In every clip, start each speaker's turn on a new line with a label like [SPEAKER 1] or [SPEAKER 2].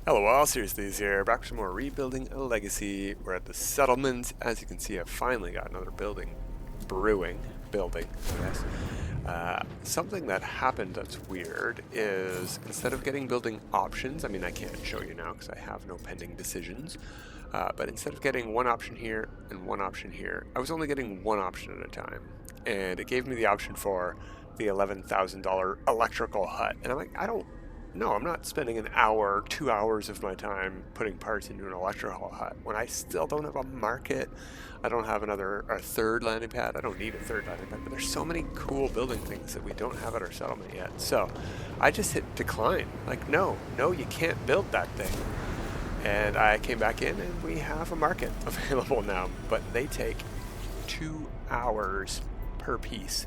[SPEAKER 1] Hello all, Seriously here, back for some more Rebuilding a Legacy. We're at the settlement. As you can see, I've finally got another building building, I guess. Something that happened that's weird is instead of getting building options, I mean I can't show you now because I have no pending decisions, but instead of getting one option here and one option here, I was only getting one option at a time. And it gave me the option for the $11,000 electrical hut. And I'm like, no, I'm not spending an hour, 2 hours of my time putting parts into an electrical hut when I still don't have a market. I don't have a third landing pad. I don't need a third landing pad, but there's so many cool building things that we don't have at our settlement yet. So I just hit decline. Like, no, you can't build that thing. And I came back in and we have a market available now, but they take 2 hours per piece.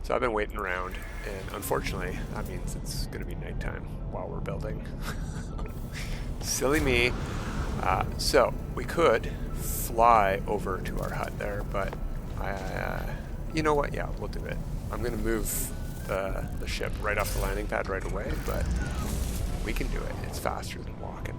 [SPEAKER 1] So I've been waiting around, and unfortunately, that means it's going to be nighttime while we're building. Silly me. So we could fly over to our hut there, but you know what? Yeah, we'll do it. I'm going to move the ship right off the landing pad right away, but we can do it. It's faster than walking.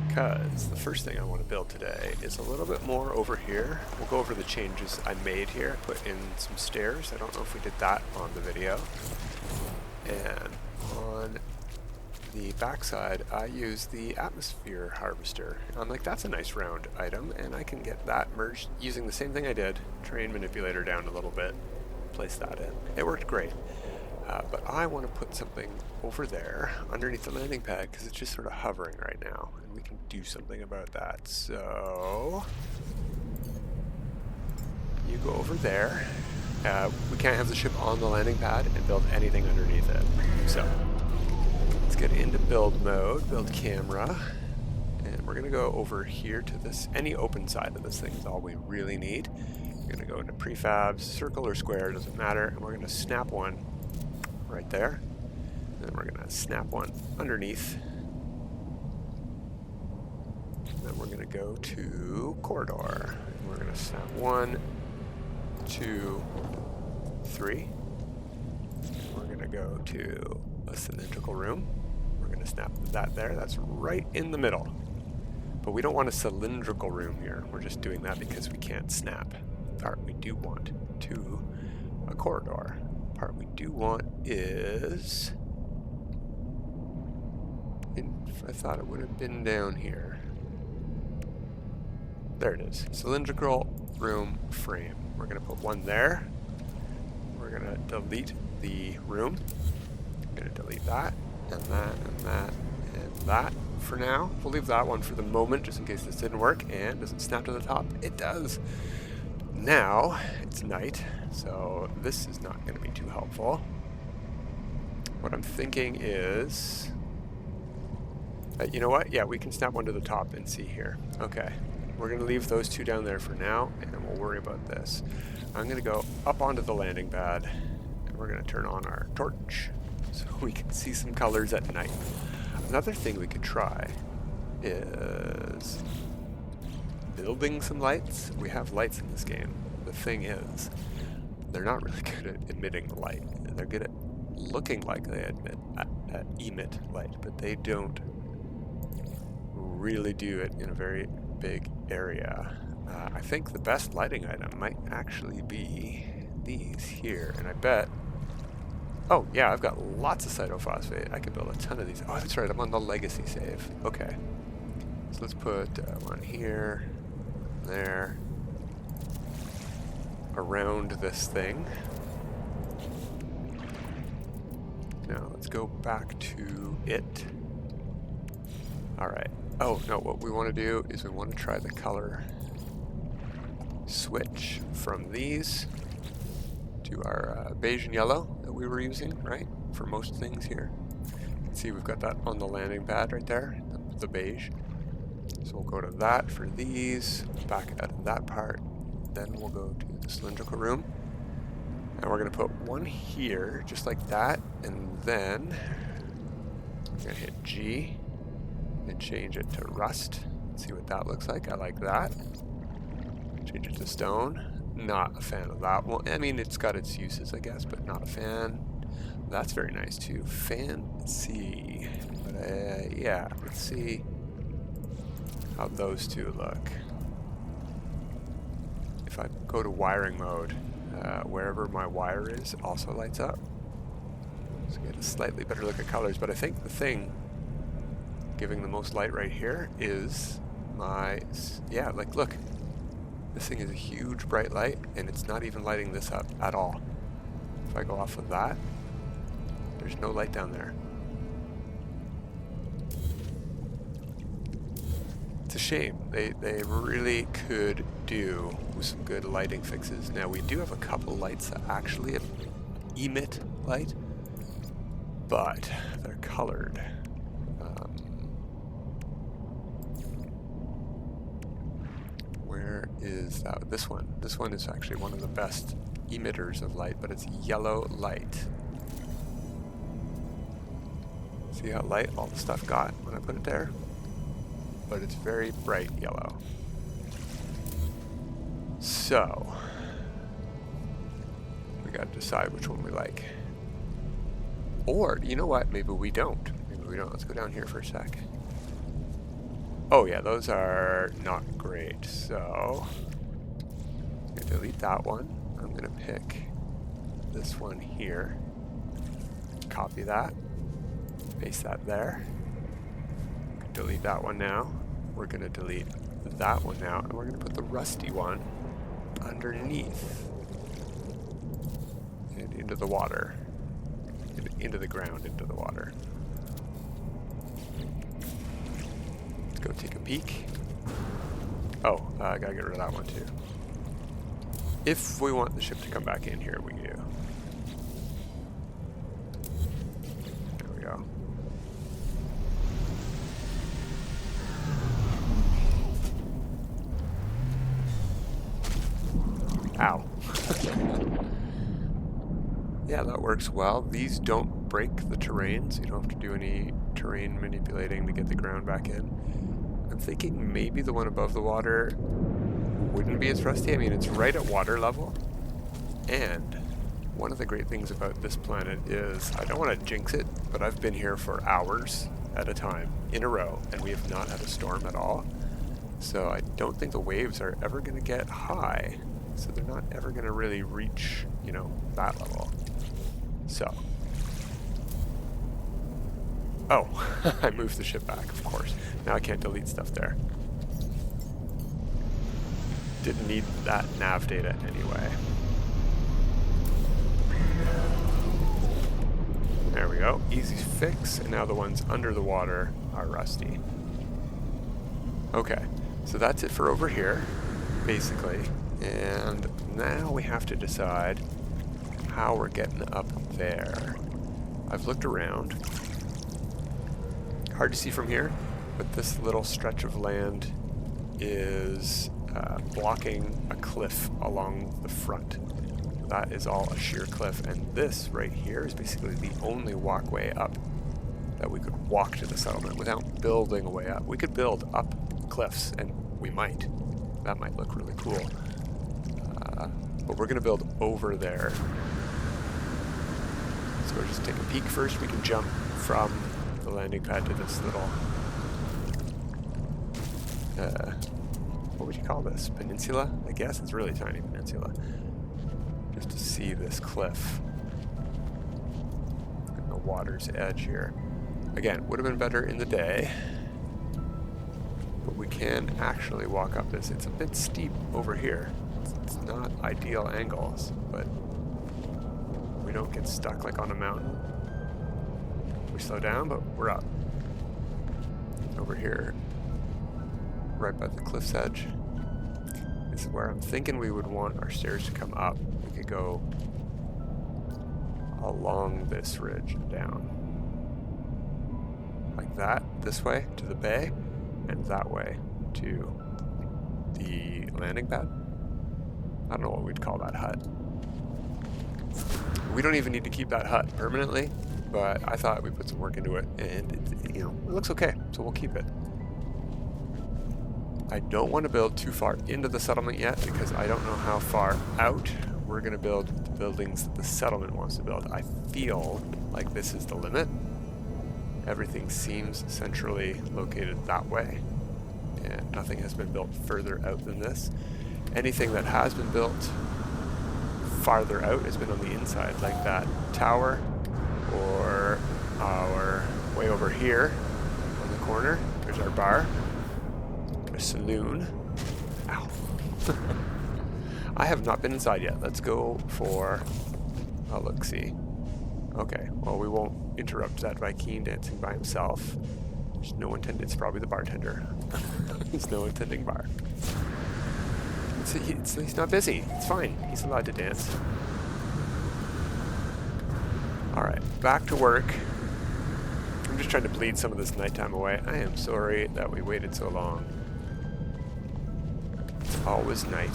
[SPEAKER 1] Because the first thing I want to build today is a little bit more over here. We'll go over the changes I made here. I put in some stairs. I don't know if we did that on the video. And on the backside, I use the atmosphere harvester. I'm like, that's a nice round item, and I can get that merged using the same thing I did. Terrain manipulator down a little bit, place that in. It worked great. But I want to put something over there underneath the landing pad because it's just sort of hovering right now, and we can do something about that. So you go over there. We can't have the ship on the landing pad and build anything underneath it. So let's get into build mode, build camera, and we're going to go over here to this. Any open side of this thing is all we really need. We're going to go into prefabs, circle or square, doesn't matter, and we're going to snap one right there. Then we're going to snap one underneath. Then we're going to go to corridor. We're going to snap 1, 2, 3. We're going to go to a cylindrical room. We're going to snap that there. That's right in the middle. But we don't want a cylindrical room here. We're just doing that because we can't snap. The part we do want to a corridor. Part we do want is, I thought it would have been down here. There it is. Cylindrical room frame. We're going to put one there. We're going to delete the room. I'm going to delete that and that and that and that for now. We'll leave that one for the moment just in case this didn't work. And does it snap to the top? It does. Now it's night, so this is not going to be too helpful. What I'm thinking is, you know what? Yeah, we can snap one to the top and see here. Okay, we're going to leave those two down there for now, and we'll worry about this. I'm going to go up onto the landing pad, and we're going to turn on our torch so we can see some colors at night. Another thing we could try is building some lights. We have lights in this game. The thing is, they're not really good at emitting light. They're good at looking like they emit light, but they don't really do it in a very big area. I think the best lighting item might actually be these here, and I bet, oh yeah, I've got lots of cytophosphate. I could build a ton of these. Oh, that's right, I'm on the legacy save. Okay, so let's put one here, there, around this thing. Now let's go back to it. Alright. Oh no, what we want to do is we want to try the color switch from these to our beige and yellow that we were using, right? For most things here. You can see we've got that on the landing pad right there, the beige. So we'll go to that for these, back out of that part, then we'll go to the cylindrical room, and we're going to put one here, just like that, and then we're going to hit G and change it to rust. See what that looks like. I like that. Change it to stone. Not a fan of that. Well, I mean, it's got its uses, I guess, but not a fan. That's very nice too. Fancy. But yeah, let's see how those two look. If I go to wiring mode, wherever my wire is also lights up. So get a slightly better look at colors, but I think the thing giving the most light right here is my, yeah, like look. This thing is a huge bright light, and it's not even lighting this up at all. If I go off of that, there's no light down there. It's a shame. They really could do with some good lighting fixes. Now we do have a couple lights that actually emit light, but they're colored. Where is that? This one. This one is actually one of the best emitters of light, but it's yellow light. See how light all the stuff got when I put it there? But it's very bright yellow. So, we gotta decide which one we like. Or, you know what? Maybe we don't. Maybe we don't. Let's go down here for a sec. Oh yeah, those are not great. So, I'm gonna delete that one. I'm gonna pick this one here. Copy that. Paste that there. Delete that one now. We're gonna delete that one now, and we're gonna put the rusty one underneath and into the water, into the ground, into the water. Let's go take a peek. Oh, I gotta get rid of that one too. If we want the ship to come back in here, we do. There we go. Ow. Yeah, that works well. These don't break the terrain, so you don't have to do any terrain manipulating to get the ground back in. I'm thinking maybe the one above the water wouldn't be as rusty. I mean, it's right at water level. And one of the great things about this planet is, I don't want to jinx it, but I've been here for hours at a time in a row, and we have not had a storm at all. So I don't think the waves are ever going to get high. So they're not ever going to really reach, you know, that level. So. Oh, I moved the ship back, of course. Now I can't delete stuff there. Didn't need that nav data anyway. There we go. Easy fix. And now the ones under the water are rusty. Okay, so that's it for over here, basically. And now we have to decide how we're getting up there. I've looked around. Hard to see from here, but this little stretch of land is blocking a cliff along the front. That is all a sheer cliff, and this right here is basically the only walkway up that we could walk to the settlement without building a way up. We could build up cliffs, and we might. That might look really cool. But we're going to build over there. So we'll just take a peek first. We can jump from the landing pad to this little, what would you call this? Peninsula? I guess it's a really tiny peninsula. Just to see this cliff and the water's edge here. Again, would have been better in the day, but we can actually walk up this. It's a bit steep over here. It's not ideal angles, but we don't get stuck like on a mountain. We slow down, but we're up. Over here, right by the cliff's edge, this is where I'm thinking we would want our stairs to come up. We could go along this ridge and down. Like that, this way to the bay, and that way to the landing pad. I don't know what we'd call that hut. We don't even need to keep that hut permanently, but I thought we put some work into it, and it, you know, it looks okay, so we'll keep it. I don't want to build too far into the settlement yet because I don't know how far out we're going to build the buildings that the settlement wants to build. I feel like this is the limit. Everything seems centrally located that way, and nothing has been built further out than this. Anything that has been built farther out has been on the inside, like that tower, or our way over here on the corner. There's our bar, a saloon. Ow. I have not been inside yet. Let's go for a look-see. Okay, well, we won't interrupt that Viking dancing by himself. There's no intended. It's probably the bartender. There's no intending bar. He's not busy. It's fine. He's allowed to dance. Alright, back to work. I'm just trying to bleed some of this nighttime away. I am sorry that we waited so long. It's always night.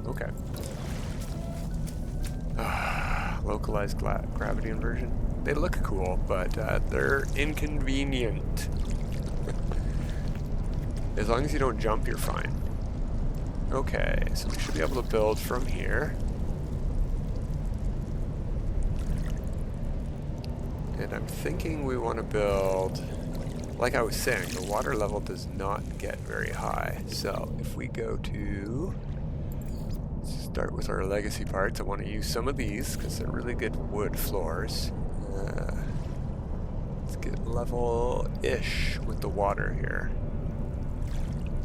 [SPEAKER 1] Okay. Localized gravity inversion. They look cool, but they're inconvenient. As long as you don't jump, you're fine. Okay, so we should be able to build from here. And I'm thinking we want to build, like I was saying, the water level does not get very high. So if we go to, start with our legacy parts, I want to use some of these because they're really good wood floors. Let's get level-ish with the water here.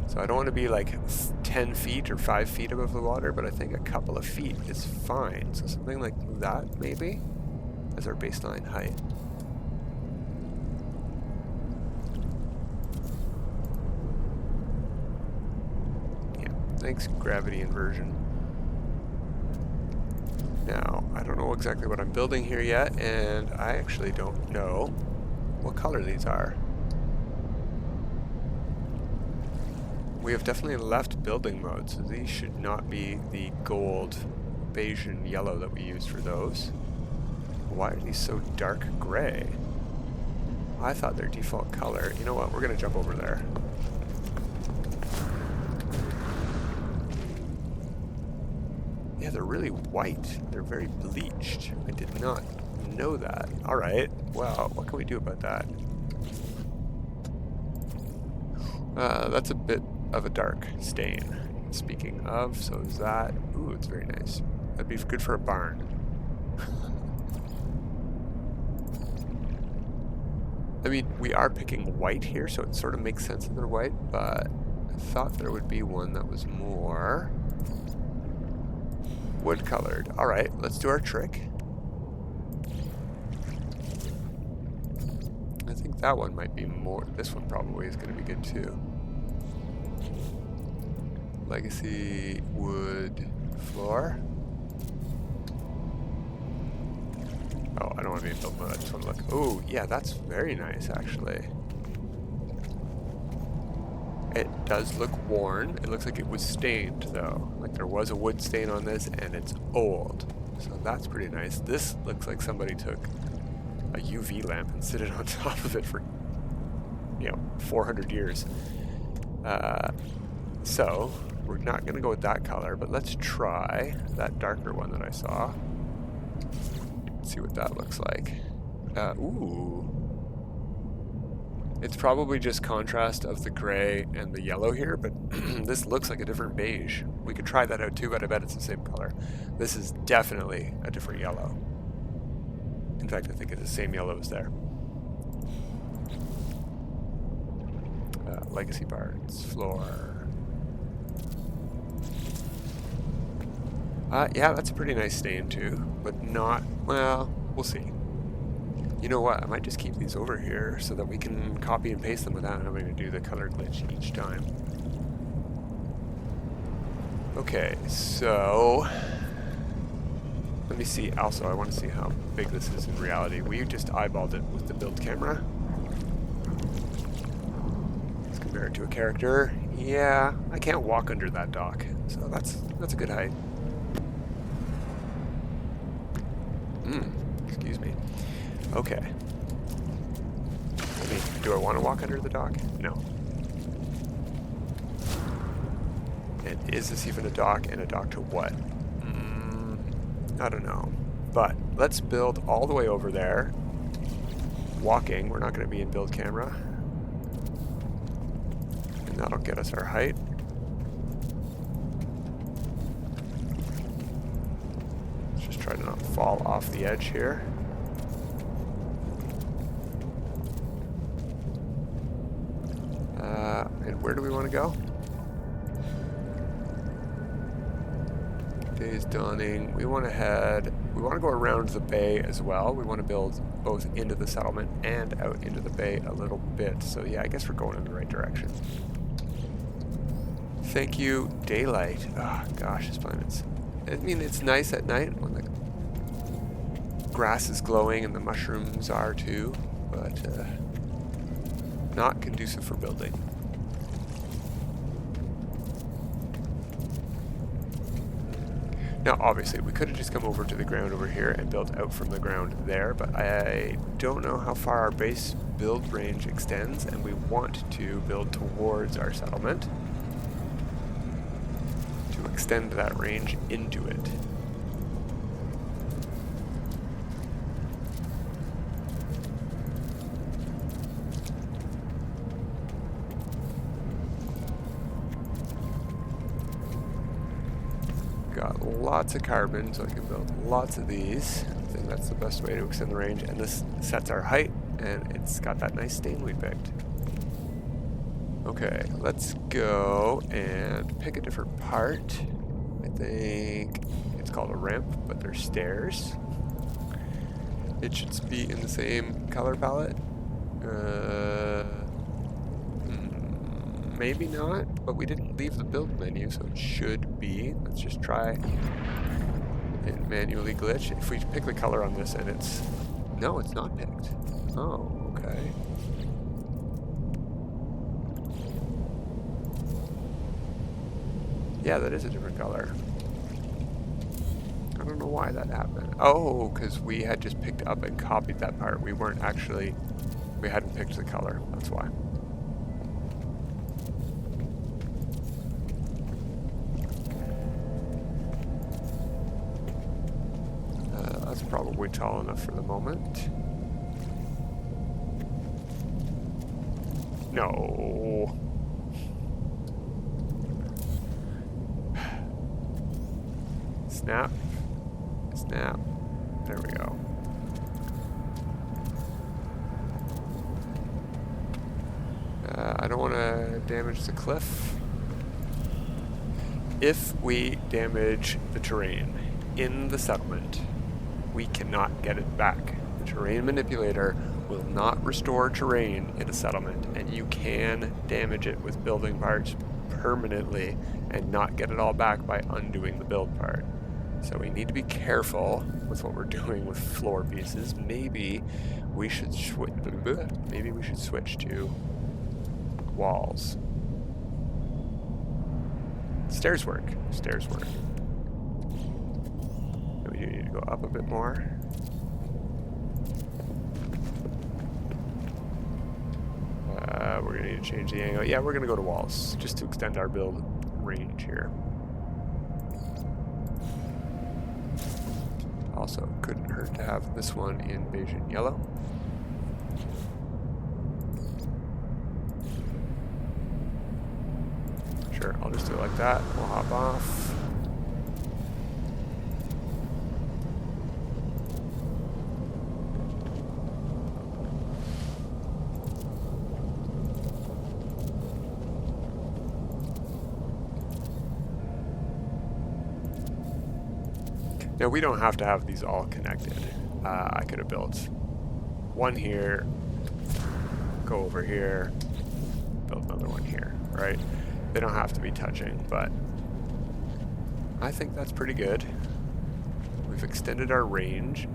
[SPEAKER 1] So I don't want to be like 10 feet or 5 feet above the water, but I think a couple of feet is fine. So something like that, maybe, as our baseline height. Yeah, thanks, gravity inversion. Now, I don't know exactly what I'm building here yet, and I actually don't know what color these are. We have definitely left building mode, so these should not be the gold, beige, and yellow that we used for those. Why are these so dark gray? I thought their default color. You know what? We're going to jump over there. Yeah, they're really white. They're very bleached. I did not know that. Alright, well, what can we do about that? That's a bit of a dark stain. Speaking of, so is that... Ooh, it's very nice. That'd be good for a barn. I mean, we are picking white here, so it sort of makes sense that they're white, but I thought there would be one that was more wood-colored. Alright, let's do our trick. I think that one might be more... This one probably is going to be good too. Legacy wood floor. Oh, I don't want to be in build mode. I just want to look. Oh, yeah, that's very nice, actually. It does look worn. It looks like it was stained, though. Like there was a wood stain on this, and it's old. So that's pretty nice. This looks like somebody took a UV lamp and sit it on top of it for, 400 years. So we're not going to go with that color, but let's try that darker one that I saw. Let's see what that looks like. Ooh. It's probably just contrast of the gray and the yellow here, but this looks like a different beige. We could try that out too, but I bet it's the same color. This is definitely a different yellow. In fact, I think it's the same yellow as there. Legacy parts, floor. Yeah, that's a pretty nice stain too, but not, well, we'll see. You know what, I might just keep these over here so that we can copy and paste them without having to do the color glitch each time. Okay, so let me see. Also, I want to see how big this is in reality. We just eyeballed it with the build camera. Let's compare it to a character. Yeah, I can't walk under that dock, so that's a good height. Excuse me. Okay. I mean, do I want to walk under the dock? No. And is this even a dock, and a dock to what? I don't know. But let's build all the way over there. Walking, we're not going to be in build camera. And that'll get us our height. Let's just try to not fall off the edge here. And where do we want to go? Day is dawning. We want to go around the bay as well. We want to build both into the settlement and out into the bay a little bit. So yeah, I guess we're going in the right direction. Thank you, daylight. Oh gosh, this planet's... I mean, it's nice at night when the grass is glowing and the mushrooms are too, but not conducive for building. Now, obviously, we could have just come over to the ground over here and built out from the ground there, but I don't know how far our base build range extends, and we want to build towards our settlement to extend that range into it. Got lots of carbon, so I can build lots of these. I think that's the best way to extend the range, and this sets our height, and it's got that nice stain we picked. Okay, let's go and pick a different part. I think it's called a ramp, but there's stairs. It should be in the same color palette. Maybe not, but we didn't leave the build menu, so it should be. Let's just try and manually glitch. If we pick the color on this and it's... No, it's not picked. Oh, okay. Yeah, that is a different color. I don't know why that happened. Oh, because we had just picked up and copied that part. We weren't actually... We hadn't picked the color. That's why. That's probably tall enough for the moment. No. Snap. Snap. There we go. I don't want to damage the cliff. If we damage the terrain in the settlement, we cannot get it back. The terrain manipulator will not restore terrain in a settlement, and you can damage it with building parts permanently and not get it all back by undoing the build part. So we need to be careful with what we're doing with floor pieces. Maybe we should switch to walls. Stairs work. Stairs work. We do need to go up a bit more. We're going to need to change the angle. Yeah, we're going to go to walls just to extend our build range here. Also, couldn't hurt to have this one in beige and yellow. Sure, I'll just do it like that. We'll hop off. Now, we don't have to have these all connected. I could have built one here, go over here, build another one here, right? They don't have to be touching, but I think that's pretty good. We've extended our range.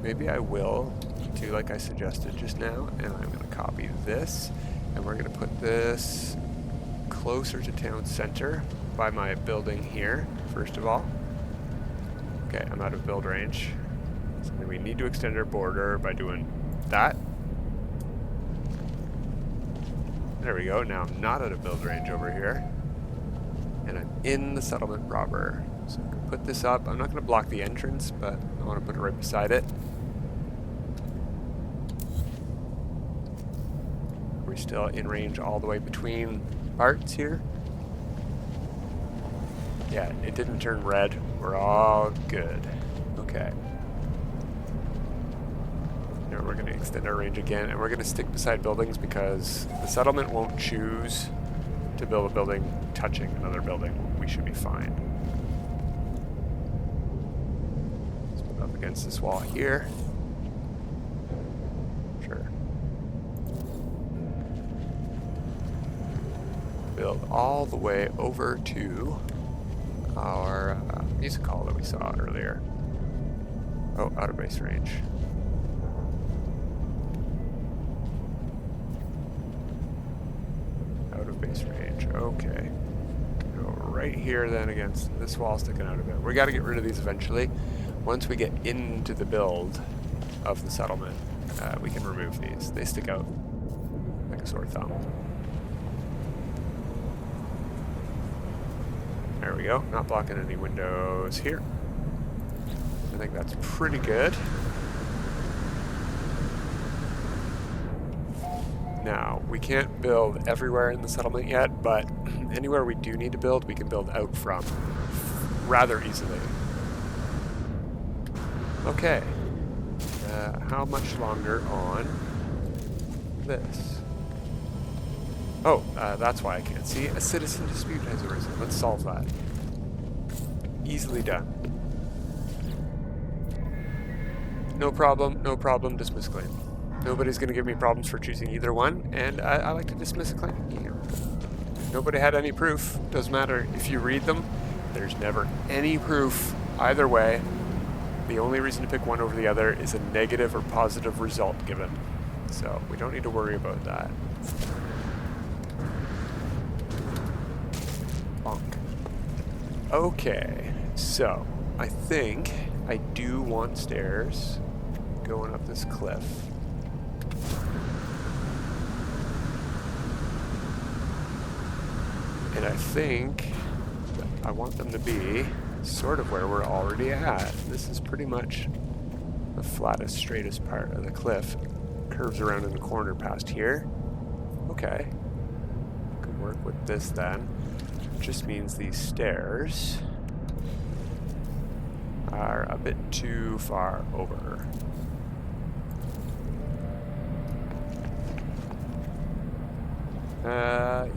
[SPEAKER 1] Maybe I will do like I suggested just now, and I'm going to copy this, and we're going to put this closer to town center by my building here, first of all. Okay, I'm out of build range. So then we need to extend our border by doing that. There we go. Now I'm not out of build range over here. And I'm in the settlement proper. So I can put this up. I'm not going to block the entrance, but I want to put it right beside it. Are we still in range all the way between parts here? Yeah, it didn't turn red. We're all good. Okay. Now we're going to extend our range again, and we're going to stick beside buildings because the settlement won't choose to build a building touching another building. We should be fine. Let's put it up against this wall here. Sure. Build all the way over to our music hall that we saw earlier. Oh, out of base range. Out of base range, okay. Go right here then against this wall sticking out a bit. We got to get rid of these eventually. Once we get into the build of the settlement, we can remove these. They stick out like a sore thumb. There we go, not blocking any windows here. I think that's pretty good. Now, we can't build everywhere in the settlement yet, but anywhere we do need to build, we can build out from rather easily. Okay, how much longer on this? Oh, that's why I can't see. A citizen dispute has arisen. Let's solve that. Easily done. No problem, dismiss claim. Nobody's going to give me problems for choosing either one, and I like to dismiss a claim. Nobody had any proof. Doesn't matter if you read them. There's never any proof either way. The only reason to pick one over the other is a negative or positive result given. So we don't need to worry about that. Bonk. Okay, so I think I do want stairs going up this cliff. And I think I want them to be sort of where we're already at. This is pretty much the flattest, straightest part of the cliff. Curves around in the corner past here. Okay. Could work with this then. Just means these stairs are a bit too far over.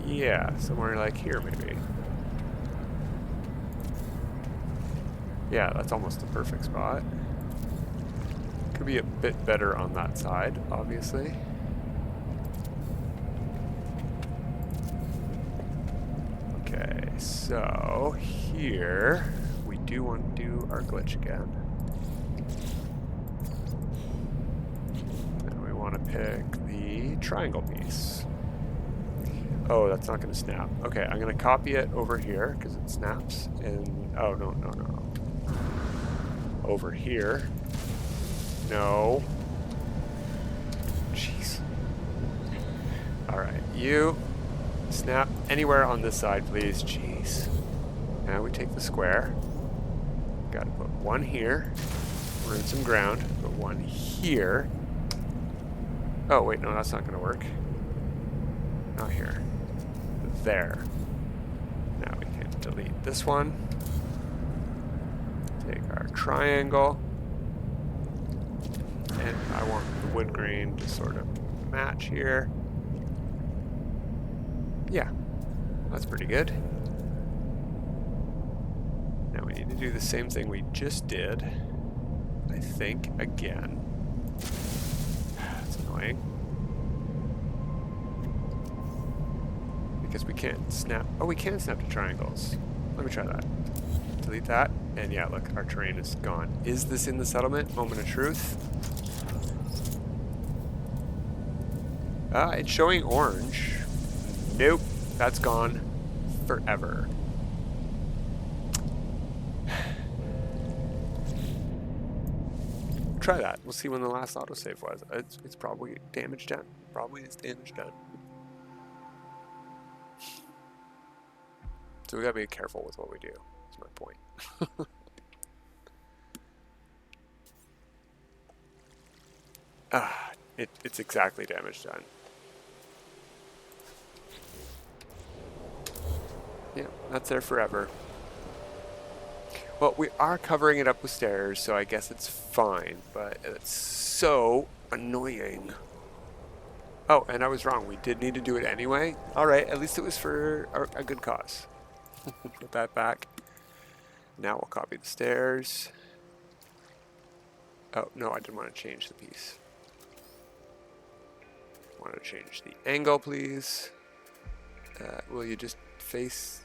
[SPEAKER 1] Yeah, somewhere like here maybe. Yeah, that's almost the perfect spot. Could be a bit better on that side, obviously. Okay, so here we do want to do our glitch again. And we want to pick the triangle piece. Oh, that's not going to snap. Okay, I'm going to copy it over here because it snaps. And oh, no. Over here. No. Jeez. Alright, you snap anywhere on this side, please. Jeez. Now we take the square. Gotta put one here. We're in some ground. Put one here. Oh, wait, no, that's not gonna work. Not here. There. Now we can delete this one. Take our triangle. And I want the wood grain to sort of match here. Yeah, that's pretty good. Now we need to do the same thing we just did, I think, again. That's annoying. Because we can't snap. Oh, we can snap to triangles. Let me try that. Delete that. And yeah, look, our terrain is gone. Is this in the settlement? Moment of truth. It's showing orange. Nope, that's gone forever. try that. We'll see when the last autosave was. It's probably damage done. Probably is damage done. So we gotta be careful with what we do. That's my point. It's exactly damage done. Yeah, that's there forever. Well, we are covering it up with stairs, so I guess it's fine, but it's so annoying. Oh, and I was wrong. We did need to do it anyway. All right, at least it was for a good cause. Put that back. Now we'll copy the stairs. Oh, no, I didn't want to change the piece. I wanted to change the angle, please. Will you just face...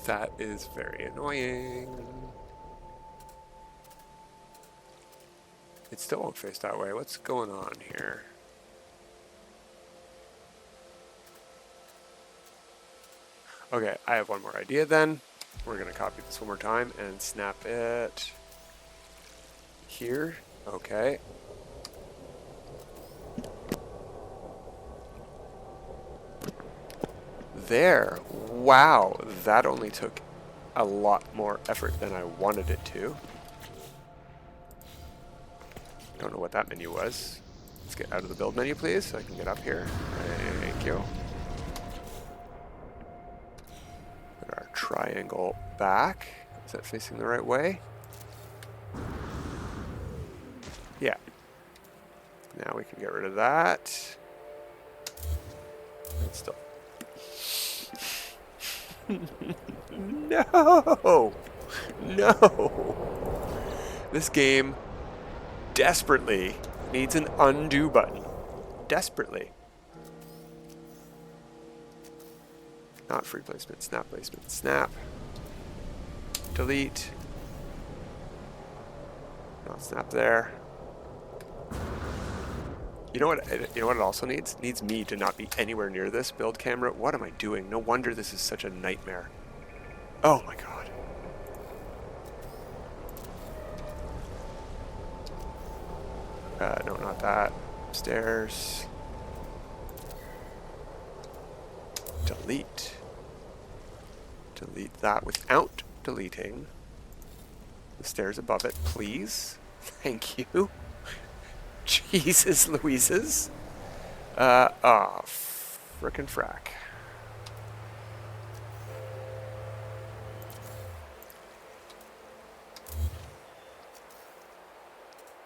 [SPEAKER 1] That is very annoying. It still won't face that way. What's going on here? Okay, I have one more idea then. We're going to copy this one more time and snap it here. Okay. There. Wow, that only took a lot more effort than I wanted it to. Don't know what that menu was. Let's get out of the build menu, please, so I can get up here. Thank you. Put our triangle back. Is that facing the right way? Yeah. Now we can get rid of that. And still. No! No! This game desperately needs an undo button. Desperately. Not free placement, snap placement, snap. Delete. Not snap there. You know what it also needs? It needs me to not be anywhere near this build camera. What am I doing? No wonder this is such a nightmare. Oh my god. No, not that. Stairs. Delete. Delete that without deleting the stairs above it, please. Thank you. Jesus Louises. Frickin' frack.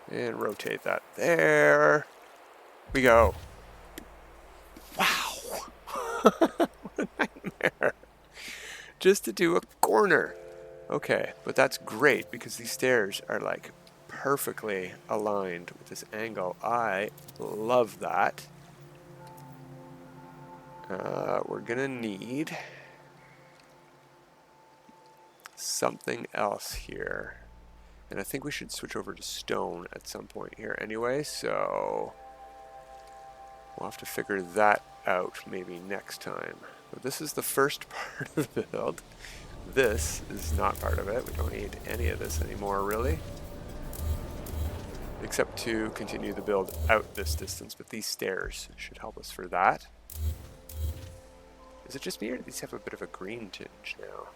[SPEAKER 1] And rotate that there. We go. Wow. What a nightmare. Just to do a corner. Okay, but that's great because these stairs are like perfectly aligned with this angle. I love that. We're gonna need something else here. And I think we should switch over to stone at some point here anyway, so we'll have to figure that out maybe next time. But this is the first part of the build. This is not part of it. We don't need any of this anymore, really. Except to continue the build out this distance, but these stairs should help us for that. Is it just me, or do these have a bit of a green tinge now?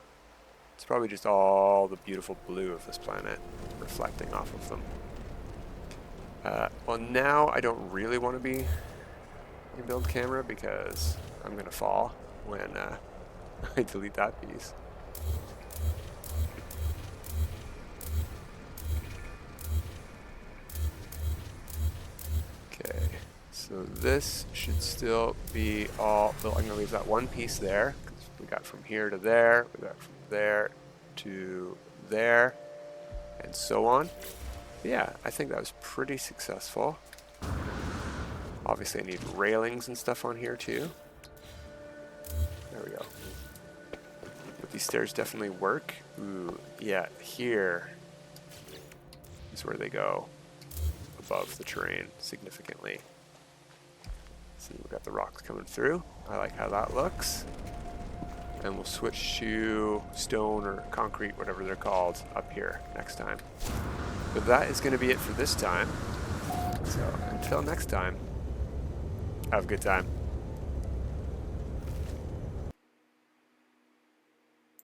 [SPEAKER 1] It's probably just all the beautiful blue of this planet reflecting off of them. Well, now I don't really want to be in build camera because I'm going to fall when I delete that piece. Okay, so this should still be all, I'm going to leave that one piece there, because we got from here to there, we got from there to there, and so on. Yeah, I think that was pretty successful. Obviously I need railings and stuff on here too. There we go. But these stairs definitely work. Ooh, yeah, here is where they go above the terrain significantly. See, we got the rocks coming through. I like how that looks. and we'll switch to stone or concrete, whatever they're called, up here next time. But that is going to be it for this time. So until next time, have a good time.